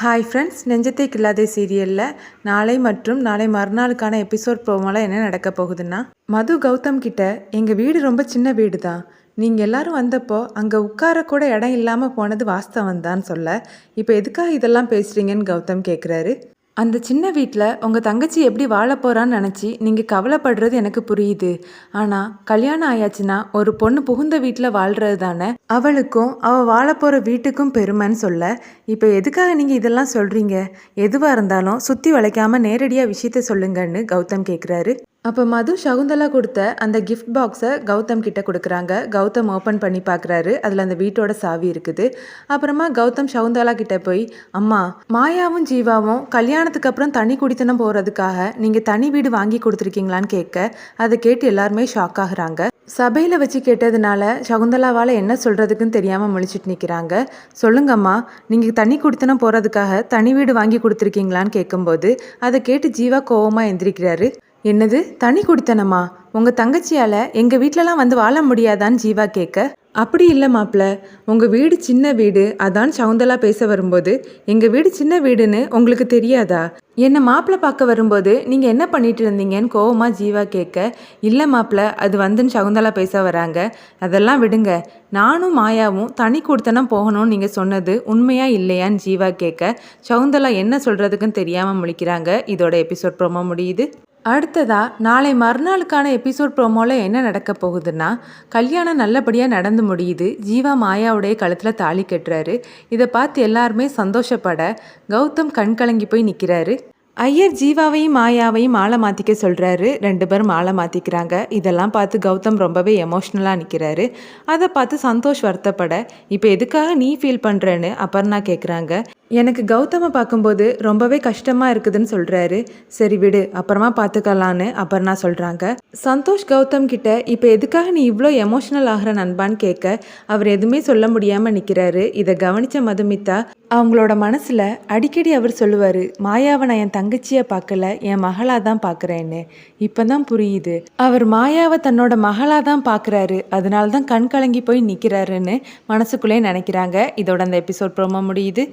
Hi friends, நெஞ்சத்தை கில்லாதே சீரியலில் நாளை மற்றும் நாளை மறுநாளுக்கான எபிசோட் ப்ரோமோவில் என்ன நடக்க போகுதுன்னா, மது கௌதம் கிட்ட எங்கள் வீடு ரொம்ப சின்ன வீடு தான், நீங்கள் எல்லாரும் வந்தப்போ அங்கே உட்கார கூட இடம் இல்லாமல் போனது வாஸ்தவம் தான் சொல்ல, இப்போ எதுக்காக இதெல்லாம் பேசுகிறீங்கன்னு கௌதம் கேட்குறாரு. அந்த சின்ன வீட்டில் உங்கள் தங்கச்சி எப்படி வாழ போகிறான்னு நினச்சி நீங்கள் கவலைப்படுறது எனக்கு புரியுது. ஆனால் கல்யாணம் ஆயாச்சுன்னா ஒரு பொண்ணு புகுந்த வீட்டில் வாழ்கிறது தானே அவளுக்கும் அவள் வாழ போகிற வீட்டுக்கும் பெருமைன்னு சொல்ல, இப்போ எதுக்காக நீங்கள் இதெல்லாம் சொல்கிறீங்க? எதுவாக இருந்தாலும் சுற்றி வளைக்காமல் நேரடியாக விஷயத்த சொல்லுங்கன்னு கௌதம் கேட்குறாரு. அப்போ மது சகுந்தலா கொடுத்த அந்த கிஃப்ட் பாக்ஸை கௌதம் கிட்ட கொடுக்குறாங்க. கௌதம் ஓப்பன் பண்ணி பார்க்குறாரு. அதில் அந்த வீட்டோட சாவி இருக்குது. அப்புறமா கௌதம் சகுந்தலா கிட்ட போய், அம்மா, மாயாவும் ஜீவாவும் கல்யாணத்துக்கு அப்புறம் தனி குடித்தனம் போகிறதுக்காக நீங்கள் தனி வீடு வாங்கி கொடுத்துருக்கீங்களான்னு கேட்க, அதை கேட்டு எல்லாருமே ஷாக் ஆகுறாங்க. சபையில் வச்சு கேட்டதுனால சகுந்தலாவால் என்ன சொல்கிறதுக்குன்னு தெரியாமல் முழிச்சிட்டு நிற்கிறாங்க. சொல்லுங்கம்மா, நீங்கள் தனி குடித்தனம் போகிறதுக்காக தனி வீடு வாங்கி கொடுத்துருக்கீங்களான்னு கேட்கும்போது அதை கேட்டு ஜீவா கோவமாக எந்திரிக்கிறாரு. என்னது, தனி குடித்தனமா? உங்கள் தங்கச்சியால் எங்கள் வீட்டிலலாம் வந்து வாழ முடியாதான்னு ஜீவா கேட்க, அப்படி இல்லை மாப்பிள்ள, உங்கள் வீடு சின்ன வீடு அதான் சகுந்தலா பேச வரும்போது, எங்கள் வீடு சின்ன வீடுன்னு உங்களுக்கு தெரியாதா? என்னை மாப்பிள்ளை பார்க்க வரும்போது நீங்கள் என்ன பண்ணிட்டு இருந்தீங்கன்னு கோவமாக ஜீவா கேட்க, இல்லை மாப்பிள்ள, அது வந்துன்னு சகுந்தலா பேச வராங்க. அதெல்லாம் விடுங்க, நானும் மாயாவும் தனி கொடுத்தனம் போகணும்னு நீங்கள் சொன்னது உண்மையா இல்லையான்னு ஜீவா கேட்க, சகுந்தலா என்ன சொல்கிறதுக்குன்னு தெரியாமல் முழிக்கிறாங்க. இதோட எபிசோட் ப்ரோமோ முடியுது. அடுத்ததா நாளை மறுநாளுக்கான எபிசோட் ப்ரோமோவில் என்ன நடக்க போகுதுன்னா, கல்யாணம் நல்லபடியாக நடந்து முடியுது. ஜீவா மாயாவுடைய கழுத்தில் தாலி கட்டுறாரு. இதை பார்த்து எல்லாருமே சந்தோஷப்பட கௌதம் கண் கலங்கி போய் நிற்கிறாரு. ஐயர் ஜீவாவையும் மாயாவையும் மாலை மாற்றிக்க சொல்கிறாரு. 2 பேரும் மாலை மாற்றிக்கிறாங்க. இதெல்லாம் பார்த்து கௌதம் ரொம்பவே எமோஷ்னலாக நிற்கிறாரு. அதை பார்த்து சந்தோஷ் வருத்தப்பட, இப்போ எதுக்காக நீ ஃபீல் பண்ணுறேன்னு அபர்ணா கேட்குறாங்க. எனக்கு கௌதமை பார்க்கும்போது ரொம்பவே கஷ்டமாக இருக்குதுன்னு சொல்கிறாரு. சரி விடு, அப்புறமா பார்த்துக்கலான்னு அபர்ணா சொல்கிறாங்க. சந்தோஷ் கௌதம் கிட்ட இப்போ எதுக்காக நீ இவ்வளோ எமோஷ்னல் ஆகிற நண்பான்னு கேட்க, அவர் எதுவுமே சொல்ல முடியாமல் நிற்கிறாரு. இதை கவனித்த மதுமிதா அவங்களோட மனசில் அடிக்கடி அவர் சொல்லுவார், மாயாவை நான் என் தங்கச்சியை பார்க்கல, என் மகளாக தான் பார்க்குறேன்னு. இப்போ தான் புரியுது, அவர் மாயாவை தன்னோட மகளாக தான் பார்க்குறாரு, அதனால தான் கண் கலங்கி போய் நிற்கிறாருன்னு மனசுக்குள்ளே நினைக்கிறாங்க. இதோட அந்த எபிசோட் ப்ரோமோ முடியுது.